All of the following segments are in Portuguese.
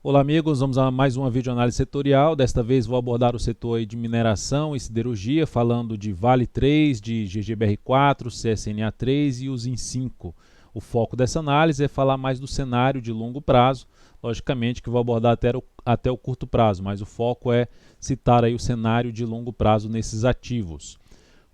Olá amigos, vamos a mais uma videoanálise setorial. Desta vez vou abordar o setor aí de mineração e siderurgia, falando de Vale 3, de GGBR4, CSNA3 e os IN5. O foco dessa análise é falar mais do cenário de longo prazo, logicamente que vou abordar até o curto prazo, mas o foco é citar aí o cenário de longo prazo nesses ativos.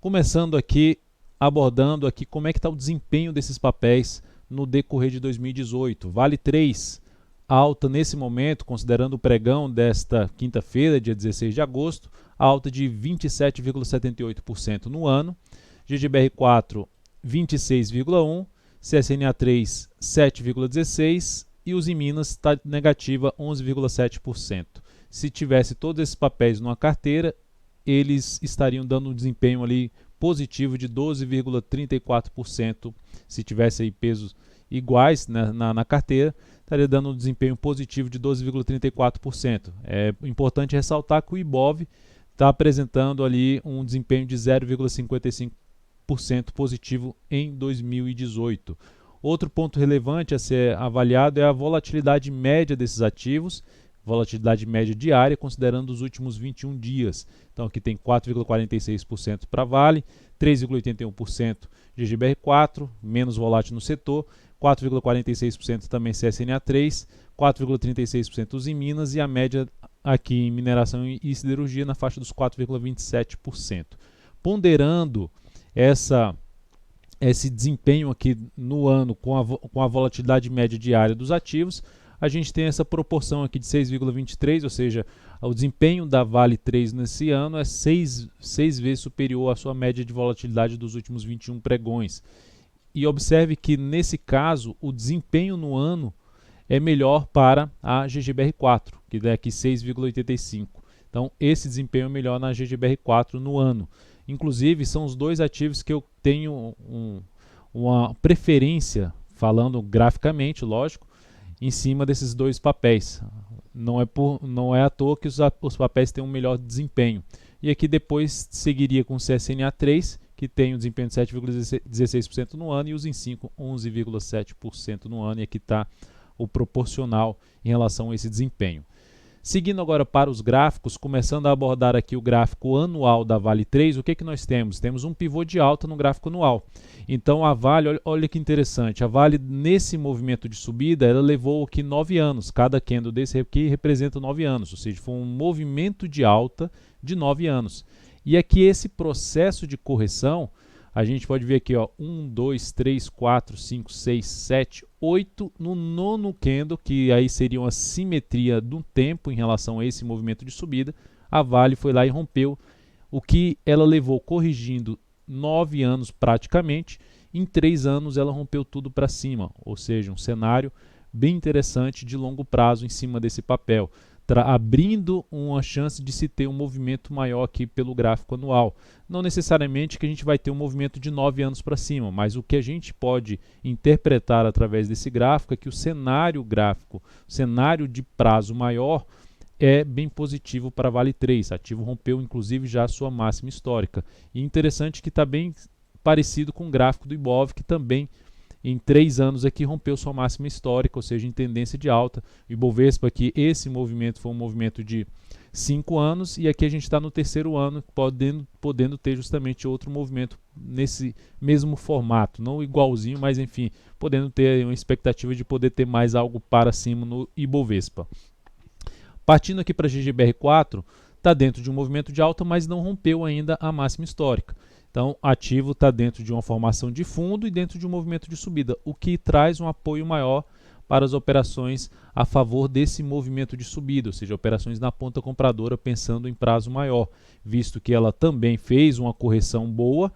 Começando aqui, abordando aqui como é que está o desempenho desses papéis no decorrer de 2018. Vale 3, alta nesse momento, considerando o pregão desta quinta-feira, dia 16 de agosto, alta de 27,78% no ano, GGBR4 26,1%, CSNA3 7,16% e os em Minas está negativa 11,7%. Se tivesse todos esses papéis numa carteira, eles estariam dando um desempenho ali positivo de 12,34%. Se tivesse aí pesos iguais, né, na carteira, estaria dando um desempenho positivo de 12,34%. É importante ressaltar que o IBOV está apresentando ali um desempenho de 0,55% positivo em 2018. Outro ponto relevante a ser avaliado é a volatilidade média desses ativos, volatilidade média diária, considerando os últimos 21 dias. Então aqui tem 4,46% para Vale, 3,81% GGBR4, menos volátil no setor, 4,46% também CSNA3, 4,36% os em Minas e a média aqui em mineração e siderurgia na faixa dos 4,27%. Ponderando esse desempenho aqui no ano com a volatilidade média diária dos ativos, a gente tem essa proporção aqui de 6,23, ou seja, o desempenho da Vale 3 nesse ano é 6 vezes superior à sua média de volatilidade dos últimos 21 pregões. E observe que nesse caso o desempenho no ano é melhor para a GGBR4, que dá aqui 6,85. Então esse desempenho é melhor na GGBR4 no ano. Inclusive são os dois ativos que eu tenho uma preferência, falando graficamente, lógico, em cima desses dois papéis. Não é à toa que os papéis têm um melhor desempenho. E aqui depois seguiria com o CSNA3, que tem um desempenho de 7,16% no ano, e os IN5, 11,7% no ano, e aqui está o proporcional em relação a esse desempenho. Seguindo agora para os gráficos, começando a abordar aqui o gráfico anual da Vale 3, o que que nós temos? Temos um pivô de alta no gráfico anual. Então a Vale, olha que interessante, a Vale nesse movimento de subida, ela levou aqui 9 anos, cada candle desse aqui representa 9 anos, ou seja, foi um movimento de alta de 9 anos. E aqui esse processo de correção, a gente pode ver aqui, ó, 1, 2, 3, 4, 5, 6, 7, 8 no nono candle, que aí seria uma simetria do tempo em relação a esse movimento de subida. A Vale foi lá e rompeu o que ela levou corrigindo 9 anos praticamente. Em 3 anos ela rompeu tudo para cima, ou seja, um cenário bem interessante de longo prazo em cima desse papel, abrindo uma chance de se ter um movimento maior aqui pelo gráfico anual. Não necessariamente que a gente vai ter um movimento de 9 anos para cima, mas o que a gente pode interpretar através desse gráfico é que o cenário gráfico, o cenário de prazo maior, é bem positivo para Vale 3. O ativo rompeu inclusive já a sua máxima histórica. E interessante que está bem parecido com o gráfico do IBOV, que também em 3 anos aqui rompeu sua máxima histórica, ou seja, em tendência de alta. O Ibovespa aqui, esse movimento foi um movimento de 5 anos, e aqui a gente está no terceiro ano, podendo ter justamente outro movimento nesse mesmo formato, não igualzinho, mas enfim, podendo ter uma expectativa de poder ter mais algo para cima no Ibovespa. Partindo aqui para a GGBR4, está dentro de um movimento de alta, mas não rompeu ainda a máxima histórica. Então, ativo está dentro de uma formação de fundo e dentro de um movimento de subida, o que traz um apoio maior para as operações a favor desse movimento de subida, ou seja, operações na ponta compradora pensando em prazo maior, visto que ela também fez uma correção boa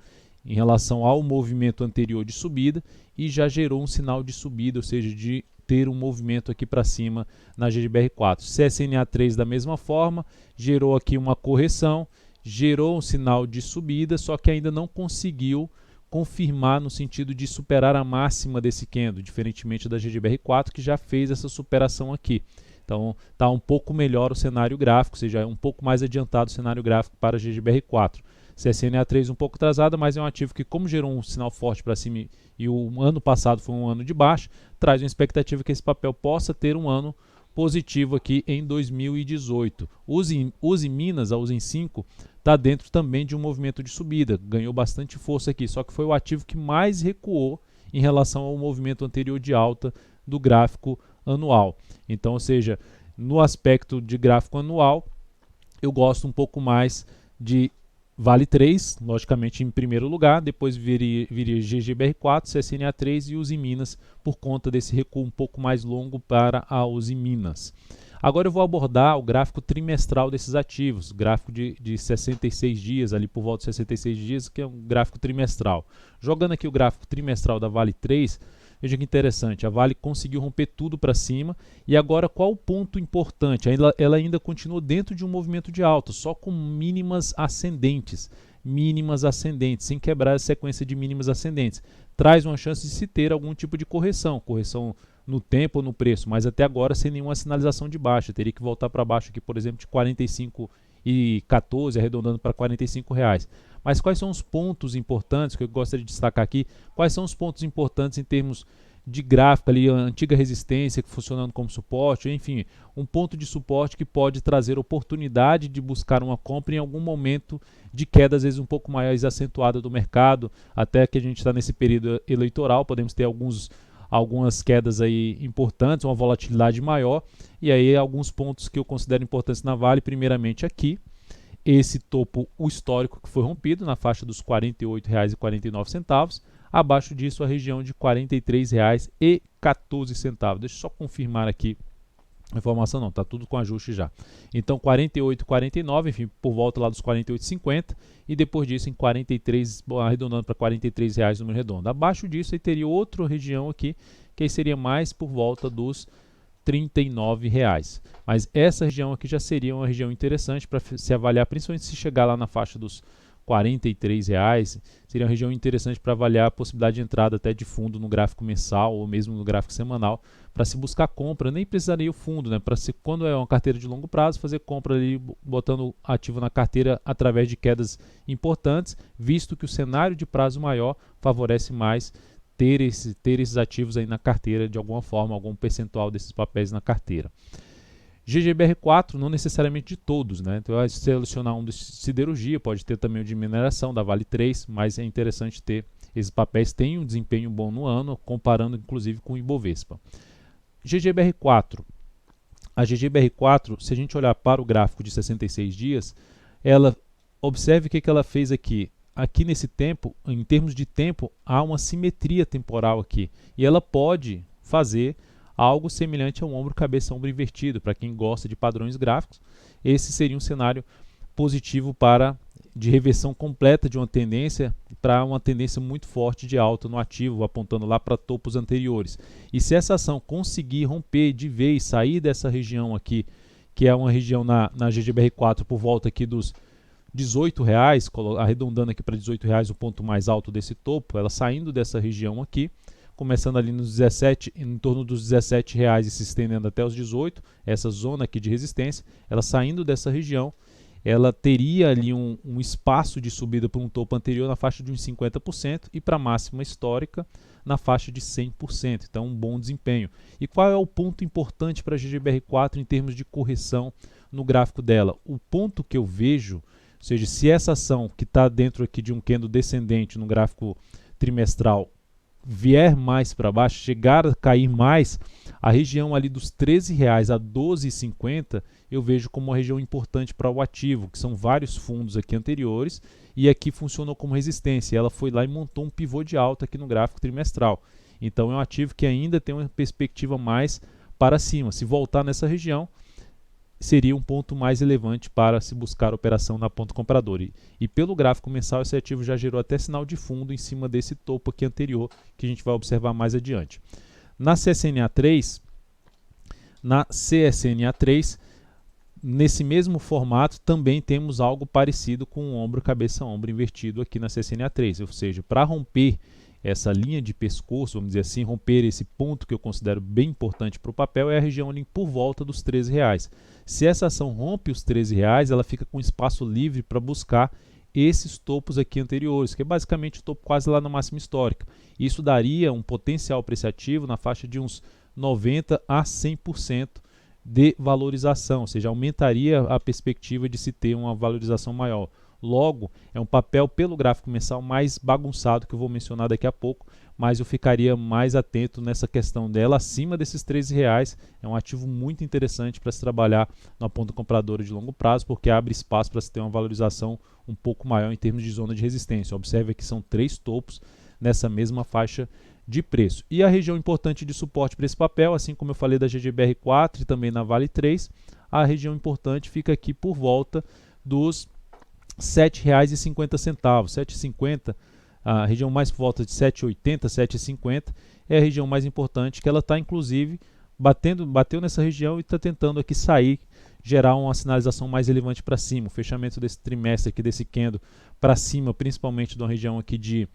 em relação ao movimento anterior de subida e já gerou um sinal de subida, ou seja, de ter um movimento aqui para cima na GGBR4. CSNA3 da mesma forma, gerou aqui uma correção, gerou um sinal de subida, só que ainda não conseguiu confirmar no sentido de superar a máxima desse candle, diferentemente da GGBR4, que já fez essa superação aqui. Então está um pouco melhor o cenário gráfico, ou seja, é um pouco mais adiantado o cenário gráfico para a GGBR4. CSNA3 um pouco atrasada, mas é um ativo que, como gerou um sinal forte para cima e o ano passado foi um ano de baixa, traz uma expectativa que esse papel possa ter um ano positivo aqui em 2018. Use Minas, a Usim 5, está dentro também de um movimento de subida, ganhou bastante força aqui, só que foi o ativo que mais recuou em relação ao movimento anterior de alta do gráfico anual. Então, ou seja, no aspecto de gráfico anual, eu gosto um pouco mais de Vale 3, logicamente em primeiro lugar, depois viria GGBR4, CSNA3 e Uzi Minas, por conta desse recuo um pouco mais longo para a Uzi Minas. Agora eu vou abordar o gráfico trimestral desses ativos, gráfico de 66 dias, ali por volta de 66 dias, que é um gráfico trimestral. Jogando aqui o gráfico trimestral da Vale 3, veja que interessante, a Vale conseguiu romper tudo para cima, e agora qual o ponto importante? Ela ainda continua dentro de um movimento de alta, só com mínimas ascendentes, sem quebrar a sequência de mínimas ascendentes. Traz uma chance de se ter algum tipo de correção no tempo ou no preço, mas até agora sem nenhuma sinalização de baixa. Teria que voltar para baixo aqui, por exemplo, de 45,14, arredondando para R$45. Mas quais são os pontos importantes que eu gostaria de destacar aqui? Quais são os pontos importantes em termos de gráfico ali, a antiga resistência funcionando como suporte, enfim, um ponto de suporte que pode trazer oportunidade de buscar uma compra em algum momento de queda, às vezes um pouco mais acentuada do mercado, até que a gente está nesse período eleitoral, podemos ter algumas quedas aí importantes, uma volatilidade maior, e aí alguns pontos que eu considero importantes na Vale, primeiramente aqui, esse topo histórico que foi rompido na faixa dos R$ 48,49, abaixo disso a região de R$ 43,14. Deixa eu só confirmar aqui a informação, não, está tudo com ajuste já. Então 48,49, enfim, por volta lá dos 48,50 e depois disso em 43, arredondando para R$ 43 número redondo. Abaixo disso aí teria outra região aqui, que aí seria mais por volta dos R$ 39,00. Mas essa região aqui já seria uma região interessante para se avaliar, principalmente se chegar lá na faixa dos R$ 43,00, seria uma região interessante para avaliar a possibilidade de entrada até de fundo no gráfico mensal ou mesmo no gráfico semanal, para se buscar compra. Nem precisaria o fundo, né? Para se, quando é uma carteira de longo prazo, fazer compra ali, botando ativo na carteira através de quedas importantes, visto que o cenário de prazo maior favorece mais ter esses ativos aí na carteira de alguma forma, algum percentual desses papéis na carteira. GGBR4, não necessariamente de todos, né? Então, vai selecionar um de siderurgia, pode ter também o de mineração, da Vale 3, mas é interessante ter esses papéis, têm um desempenho bom no ano, comparando inclusive com o Ibovespa. GGBR4. A GGBR4, se a gente olhar para o gráfico de 66 dias, observe o que ela fez aqui. Aqui nesse tempo, em termos de tempo, há uma simetria temporal aqui, e ela pode fazer algo semelhante a um ombro-cabeça-ombro invertido. Para quem gosta de padrões gráficos, esse seria um cenário positivo de reversão completa de uma tendência para uma tendência muito forte de alta no ativo, apontando lá para topos anteriores. E se essa ação conseguir romper de vez, sair dessa região aqui, que é uma região na GGBR4 por volta aqui dos R$18, arredondando aqui para R$18 o ponto mais alto desse topo, ela saindo dessa região aqui, começando ali nos 17, em torno dos R$17 e se estendendo até os 18, essa zona aqui de resistência, ela saindo dessa região, ela teria ali um espaço de subida para um topo anterior na faixa de uns 50% e para a máxima histórica na faixa de 100%, então um bom desempenho. E qual é o ponto importante para a GGBR4 em termos de correção no gráfico dela? O ponto que eu vejo, ou seja, se essa ação que está dentro aqui de um candle descendente no gráfico trimestral vier mais para baixo, chegar a cair mais, a região ali dos R$13 a R$12,50 eu vejo como uma região importante para o ativo, que são vários fundos aqui anteriores, e aqui funcionou como resistência. Ela foi lá e montou um pivô de alta aqui no gráfico trimestral. Então é um ativo que ainda tem uma perspectiva mais para cima. Se voltar nessa região, seria um ponto mais relevante para se buscar operação na ponta compradora. E pelo gráfico mensal, esse ativo já gerou até sinal de fundo em cima desse topo aqui anterior, que a gente vai observar mais adiante. Na CSNA3, nesse mesmo formato, também temos algo parecido com o ombro, cabeça-ombro invertido aqui na CSNA3, ou seja, para romper essa linha de pescoço, vamos dizer assim, romper esse ponto que eu considero bem importante para o papel, é a região ali por volta dos R$13. Se essa ação rompe os R$13, ela fica com espaço livre para buscar esses topos aqui anteriores, que é basicamente o topo quase lá na máxima histórica. Isso daria um potencial apreciativo na faixa de uns 90% a 100% de valorização, ou seja, aumentaria a perspectiva de se ter uma valorização maior. Logo, é um papel pelo gráfico mensal mais bagunçado que eu vou mencionar daqui a pouco, mas eu ficaria mais atento nessa questão dela acima desses R$13. É um ativo muito interessante para se trabalhar na ponta compradora de longo prazo, porque abre espaço para se ter uma valorização um pouco maior em termos de zona de resistência. Observe que são 3 topos nessa mesma faixa de preço. E a região importante de suporte para esse papel, assim como eu falei da GGBR4 e também na Vale 3, a região importante fica aqui por volta dos R$7,50, 7,50, a região mais por volta de 7,80, 7,50 é a região mais importante, que ela está inclusive bateu nessa região e está tentando aqui sair, gerar uma sinalização mais relevante para cima. O fechamento desse trimestre aqui, desse candle para cima, principalmente de uma região aqui de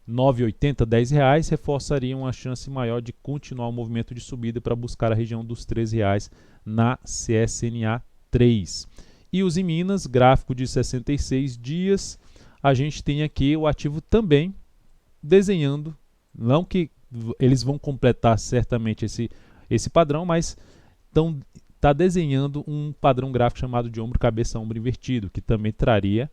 9,80, R$10, reforçaria uma chance maior de continuar o movimento de subida para buscar a região dos R$13 na CSNA 3. E os em Minas, gráfico de 66 dias, a gente tem aqui o ativo também desenhando, não que eles vão completar certamente esse padrão, mas está desenhando um padrão gráfico chamado de ombro, cabeça, ombro invertido, que também traria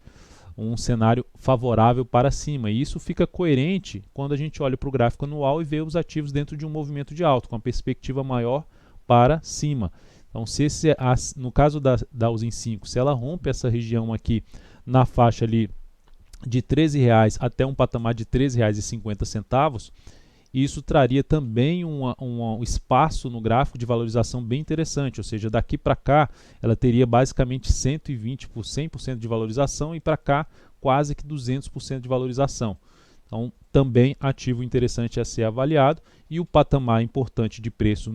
um cenário favorável para cima. E isso fica coerente quando a gente olha para o gráfico anual e vê os ativos dentro de um movimento de alta, com a perspectiva maior para cima. Então, no caso da Usim 5, se ela rompe essa região aqui na faixa ali de R$13 até um patamar de R$13,50, isso traria também um espaço no gráfico de valorização bem interessante, ou seja, daqui para cá ela teria basicamente 120%, 100% de valorização e para cá quase que 200% de valorização. Então, também ativo interessante a ser avaliado, e o patamar importante de preço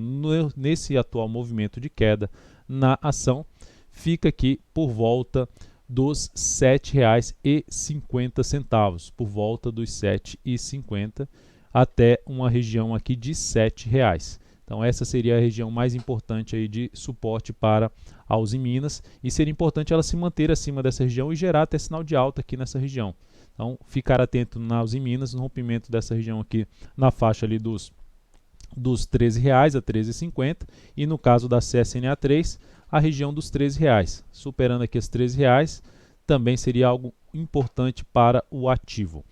nesse atual movimento de queda na ação fica aqui por volta dos R$7,50, por volta dos 7,50 até uma região aqui de R$7. Então essa seria a região mais importante aí de suporte para a Uzi Minas, e seria importante ela se manter acima dessa região e gerar até sinal de alta aqui nessa região. Então ficar atento na Uzi Minas, no rompimento dessa região aqui na faixa ali dos R$13 a R$13,50, e no caso da CSNA 3, a região dos R$13. Superando aqui os R$13, também seria algo importante para o ativo.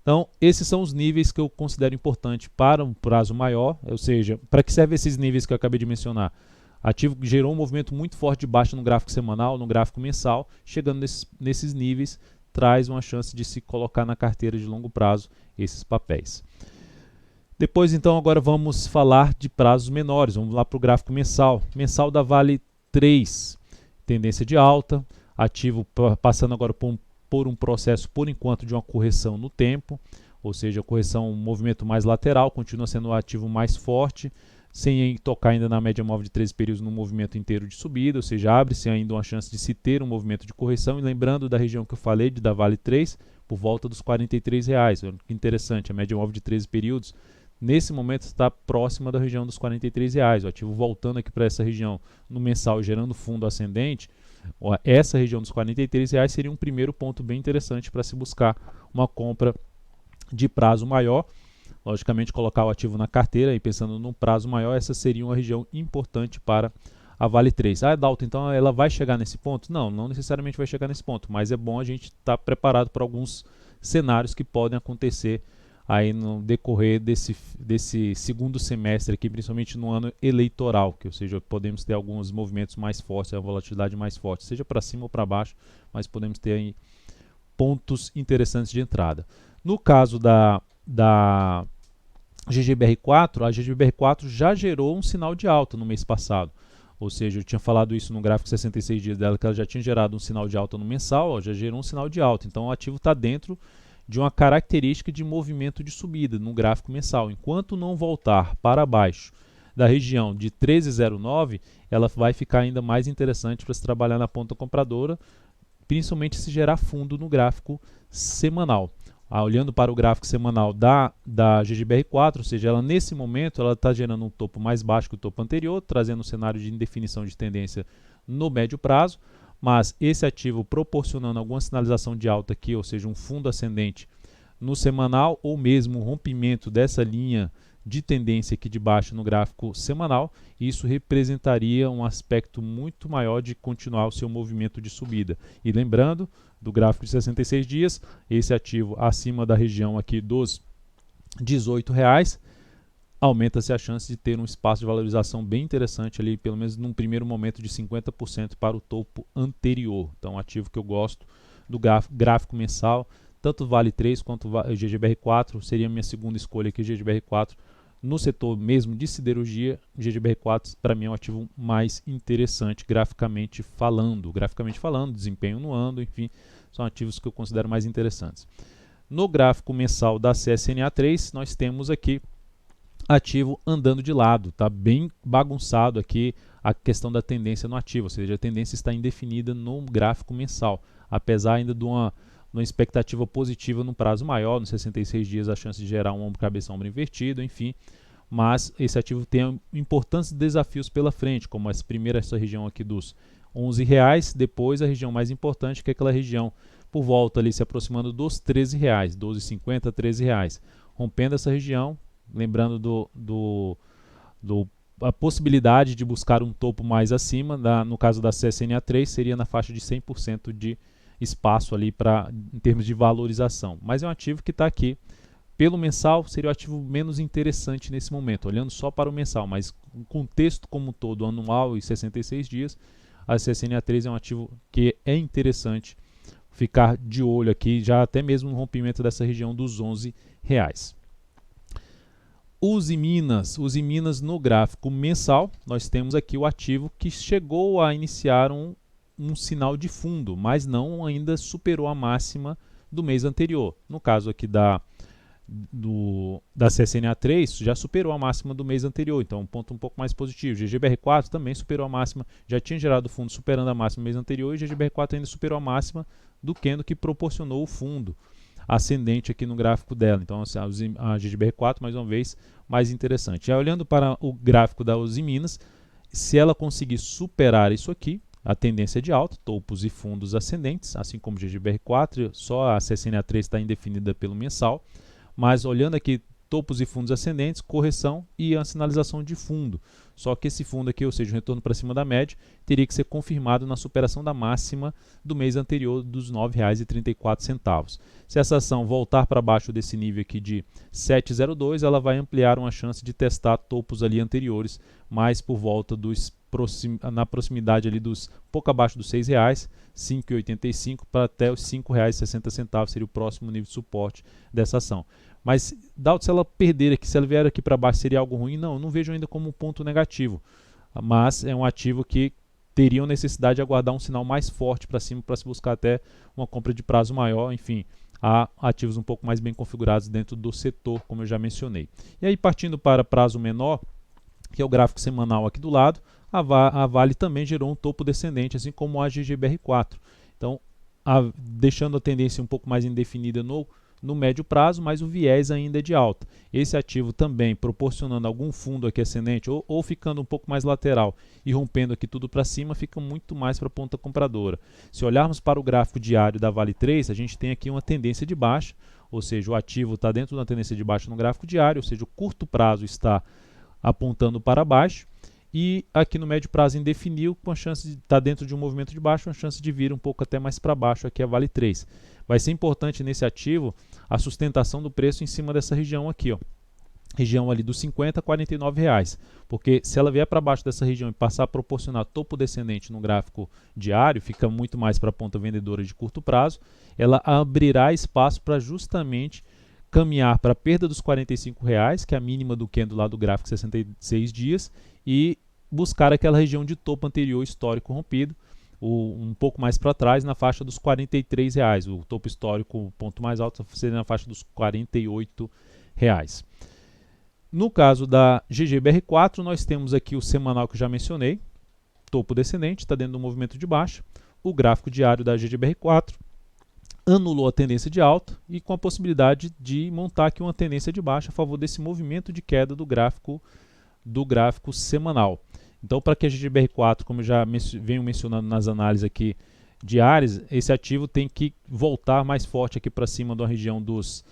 Então, esses são os níveis que eu considero importante para um prazo maior, ou seja, para que servem esses níveis que eu acabei de mencionar? Ativo que gerou um movimento muito forte de baixa no gráfico semanal, no gráfico mensal, chegando nesses níveis, traz uma chance de se colocar na carteira de longo prazo esses papéis. Depois, então, agora vamos falar de prazos menores. Vamos lá para o gráfico mensal. Mensal da Vale 3, tendência de alta, ativo passando agora por um processo, por enquanto, de uma correção no tempo, ou seja, correção, um movimento mais lateral, continua sendo o ativo mais forte, sem tocar ainda na média móvel de 13 períodos no movimento inteiro de subida, ou seja, abre-se ainda uma chance de se ter um movimento de correção, e lembrando da região que eu falei, da Vale 3, por volta dos R$43. Que interessante, a média móvel de 13 períodos, nesse momento está próxima da região dos R$43. O ativo voltando aqui para essa região no mensal, gerando fundo ascendente, essa região dos R$43 seria um primeiro ponto bem interessante para se buscar uma compra de prazo maior. Logicamente, colocar o ativo na carteira e pensando num prazo maior, essa seria uma região importante para a Vale 3. Ah, Dalton, então ela vai chegar nesse ponto? Não, não necessariamente vai chegar nesse ponto, mas é bom a gente estar preparado para alguns cenários que podem acontecer aí no decorrer desse segundo semestre aqui, principalmente no ano eleitoral, que ou seja, podemos ter alguns movimentos mais fortes, a volatilidade mais forte, seja para cima ou para baixo, mas podemos ter aí pontos interessantes de entrada. No caso da GGBR4, a GGBR4 já gerou um sinal de alta no mês passado, ou seja, eu tinha falado isso no gráfico 66 dias dela, que ela já tinha gerado um sinal de alta no mensal, já gerou um sinal de alta, então o ativo está dentro de uma característica de movimento de subida no gráfico mensal. Enquanto não voltar para baixo da região de 13,09, ela vai ficar ainda mais interessante para se trabalhar na ponta compradora, principalmente se gerar fundo no gráfico semanal. Olhando para o gráfico semanal da GGBR4, ou seja, ela nesse momento ela está gerando um topo mais baixo que o topo anterior, trazendo um cenário de indefinição de tendência no médio prazo, mas esse ativo proporcionando alguma sinalização de alta aqui, ou seja, um fundo ascendente no semanal, ou mesmo um rompimento dessa linha de tendência aqui de baixa no gráfico semanal, e isso representaria um aspecto muito maior de continuar o seu movimento de subida. E lembrando, do gráfico de 66 dias, esse ativo acima da região aqui dos R$18, aumenta-se a chance de ter um espaço de valorização bem interessante ali, pelo menos num primeiro momento de 50% para o topo anterior. Então, um ativo que eu gosto do gráfico mensal, tanto Vale 3 quanto o GGBR4, seria a minha segunda escolha aqui, GGBR4, no setor mesmo de siderurgia. GGBR4 para mim é um ativo mais interessante graficamente falando, desempenho no ano, enfim, são ativos que eu considero mais interessantes. No gráfico mensal da CSNA3, nós temos aqui ativo andando de lado, tá bem bagunçado aqui a questão da tendência no ativo, ou seja, a tendência está indefinida no gráfico mensal, apesar ainda de uma expectativa positiva no prazo maior, nos 66 dias a chance de gerar um ombro cabeça ombro invertido, enfim, mas esse ativo tem importantes desafios pela frente, como essa região aqui dos R$11, depois a região mais importante, que é aquela região por volta ali se aproximando dos R$13, R$12,50, R$13, rompendo essa região, lembrando a possibilidade de buscar um topo mais acima, no caso da CSNA3 seria na faixa de 100% de espaço ali em termos de valorização, mas é um ativo que está aqui pelo mensal, seria o ativo menos interessante nesse momento, olhando só para o mensal, mas o contexto como um todo, anual e 66 dias, a CSNA3 é um ativo que é interessante ficar de olho aqui, já até mesmo no rompimento dessa região dos R$11. Uzi Minas no gráfico mensal, nós temos aqui o ativo que chegou a iniciar um sinal de fundo, mas não ainda superou a máxima do mês anterior. No caso aqui da CSNA3, já superou a máxima do mês anterior, então um ponto um pouco mais positivo. GGBR4 também superou a máxima, já tinha gerado fundo superando a máxima do mês anterior, e GGBR4 ainda superou a máxima do candle que proporcionou o fundo ascendente aqui no gráfico dela. Então a GGBR4 mais uma vez mais interessante. Já olhando para o gráfico da Uzi Minas, se ela conseguir superar isso aqui, a tendência é de alta, topos e fundos ascendentes, assim como o GGBR4, só a CSNA3 está indefinida pelo mensal, mas olhando aqui topos e fundos ascendentes, correção e a sinalização de fundo. Só que esse fundo aqui, ou seja, o retorno para cima da média, teria que ser confirmado na superação da máxima do mês anterior dos R$ 9,34. Se essa ação voltar para baixo desse nível aqui de 7,02, ela vai ampliar uma chance de testar topos ali anteriores, mais por volta na proximidade ali dos pouco abaixo dos R$ 6,00, 5,85 para até os R$ 5,60 seria o próximo nível de suporte dessa ação. Mas, se ela perder aqui, se ela vier aqui para baixo, seria algo ruim? Não, eu não vejo ainda como um ponto negativo. Mas é um ativo que teria necessidade de aguardar um sinal mais forte para cima para se buscar até uma compra de prazo maior. Enfim, há ativos um pouco mais bem configurados dentro do setor, como eu já mencionei. E aí, partindo para prazo menor, que é o gráfico semanal aqui do lado, a Vale também gerou um topo descendente, assim como a GGBR4. Então, deixando a tendência um pouco mais indefinida no médio prazo, mas o viés ainda é de alta. Esse ativo também proporcionando algum fundo aqui ascendente ou ficando um pouco mais lateral e rompendo aqui tudo para cima, fica muito mais para a ponta compradora. Se olharmos para o gráfico diário da Vale 3, a gente tem aqui uma tendência de baixa, ou seja, o ativo está dentro da tendência de baixa no gráfico diário, ou seja, o curto prazo está apontando para baixo, e aqui no médio prazo indefinido, com a chance de estar dentro de um movimento de baixo, uma chance de vir um pouco até mais para baixo aqui a Vale 3. Vai ser importante nesse ativo a sustentação do preço em cima dessa região aqui, ó. Região ali dos 50 a 49 reais, porque se ela vier para baixo dessa região e passar a proporcionar topo descendente no gráfico diário, fica muito mais para a ponta vendedora de curto prazo, ela abrirá espaço para justamente caminhar para a perda dos 45 reais, que é a mínima do candle lá do gráfico 66 dias, e buscar aquela região de topo anterior histórico rompido, um pouco mais para trás, na faixa dos 43 reais. O topo histórico, o ponto mais alto, seria na faixa dos 48 reais. No caso da GGBR4, nós temos aqui o semanal que eu já mencionei, topo descendente, está dentro do movimento de baixa. O gráfico diário da GGBR4 anulou a tendência de alta e com a possibilidade de montar aqui uma tendência de baixa a favor desse movimento de queda do gráfico semanal. Então, para que a GGBR4, como eu já venho mencionando nas análises aqui diárias, esse ativo tem que voltar mais forte aqui para cima da região dos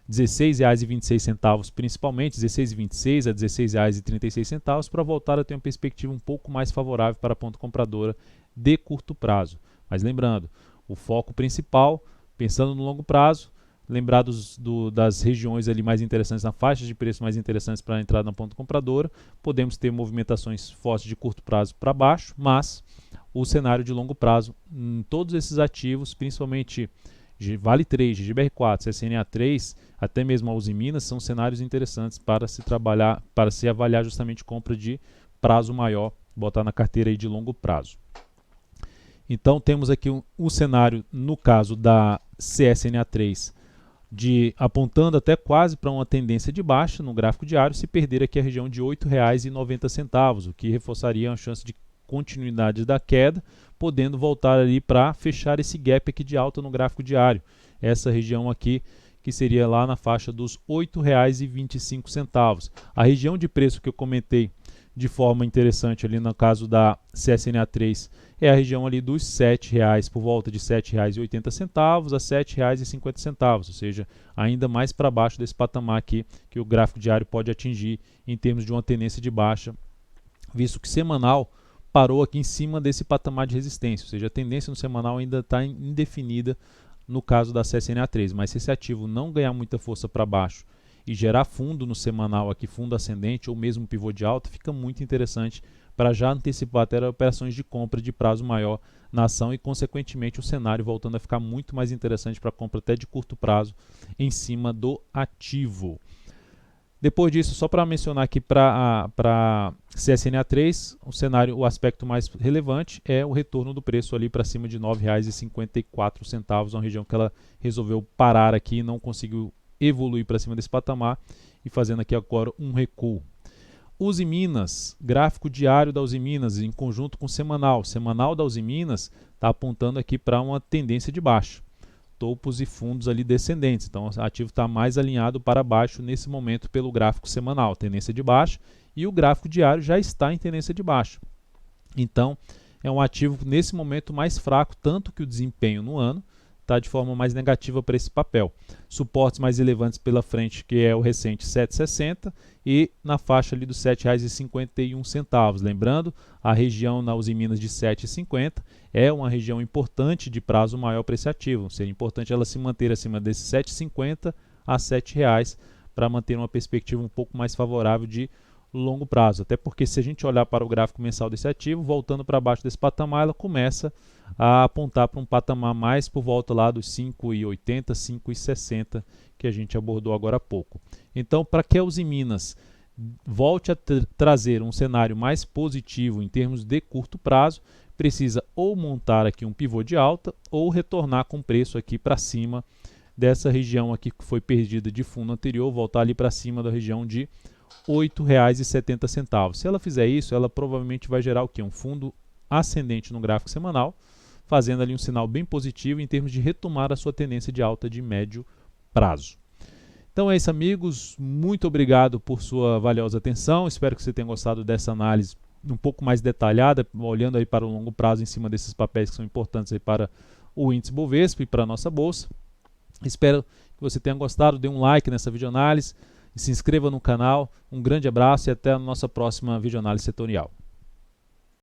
R$16,26 principalmente, R$16,26 a R$16,36, para voltar a ter uma perspectiva um pouco mais favorável para a ponta compradora de curto prazo. Mas lembrando, o foco principal, pensando no longo prazo, lembrar das regiões ali mais interessantes, na faixa de preço mais interessantes para a entrada na ponta compradora. Podemos ter movimentações fortes de curto prazo para baixo, mas o cenário de longo prazo em todos esses ativos, principalmente Vale 3, GBR4, CSNA3, até mesmo a Uzi Minas, são cenários interessantes para se trabalhar, para se avaliar justamente compra de prazo maior, botar na carteira aí de longo prazo. Então temos aqui um cenário, no caso da CSNA3, apontando até quase para uma tendência de baixa no gráfico diário, se perder aqui a região de R$ 8,90, o que reforçaria a chance de continuidade da queda, podendo voltar ali para fechar esse gap aqui de alta no gráfico diário. Essa região aqui que seria lá na faixa dos R$ 8,25. A região de preço que eu comentei de forma interessante ali no caso da CSNA3 é a região ali dos R$ 7,00, por volta de R$ 7,80 a R$ 7,50, ou seja, ainda mais para baixo desse patamar aqui que o gráfico diário pode atingir em termos de uma tendência de baixa, visto que semanal parou aqui em cima desse patamar de resistência, ou seja, a tendência no semanal ainda está indefinida no caso da CSNA3, mas se esse ativo não ganhar muita força para baixo e gerar fundo no semanal aqui, fundo ascendente ou mesmo pivô de alta, fica muito interessante para já antecipar até operações de compra de prazo maior na ação e consequentemente o cenário voltando a ficar muito mais interessante para compra até de curto prazo em cima do ativo. Depois disso, só para mencionar aqui para CSNA3, o aspecto mais relevante é o retorno do preço ali para cima de R$ 9,54, uma região que ela resolveu parar aqui e não conseguiu evoluir para cima desse patamar e fazendo aqui agora um recuo. Uzi Minas, gráfico diário da Uzi Minas em conjunto com o semanal da Uzi Minas está apontando aqui para uma tendência de baixa. Topos e fundos ali descendentes, então o ativo está mais alinhado para baixo nesse momento pelo gráfico semanal, tendência de baixa, e o gráfico diário já está em tendência de baixa. Então é um ativo nesse momento mais fraco, tanto que o desempenho no ano está de forma mais negativa para esse papel. Suportes mais relevantes pela frente, que é o recente 7,60 e na faixa ali dos R$ 7,51. Lembrando, a região na Uzi Minas de 7,50 é uma região importante de prazo maior para esse ativo. Seria importante ela se manter acima desses 7,50 a R$ 7,00 para manter uma perspectiva um pouco mais favorável de longo prazo. Até porque se a gente olhar para o gráfico mensal desse ativo, voltando para baixo desse patamar, ela começa a apontar para um patamar mais por volta lá dos 5,80, 5,60 que a gente abordou agora há pouco. Então, para que a Uzi Minas volte a trazer um cenário mais positivo em termos de curto prazo, precisa ou montar aqui um pivô de alta ou retornar com preço aqui para cima dessa região aqui que foi perdida de fundo anterior, voltar ali para cima da região de R$ 8,70. Se ela fizer isso, ela provavelmente vai gerar o quê? Um fundo ascendente no gráfico semanal, fazendo ali um sinal bem positivo em termos de retomar a sua tendência de alta de médio prazo. Então é isso, amigos. Muito obrigado por sua valiosa atenção. Espero que você tenha gostado dessa análise um pouco mais detalhada, olhando aí para o longo prazo em cima desses papéis que são importantes aí para o índice Bovespa e para a nossa bolsa. Espero que você tenha gostado. Dê um like nessa videoanálise, se inscreva no canal. Um grande abraço e até a nossa próxima videoanálise setorial.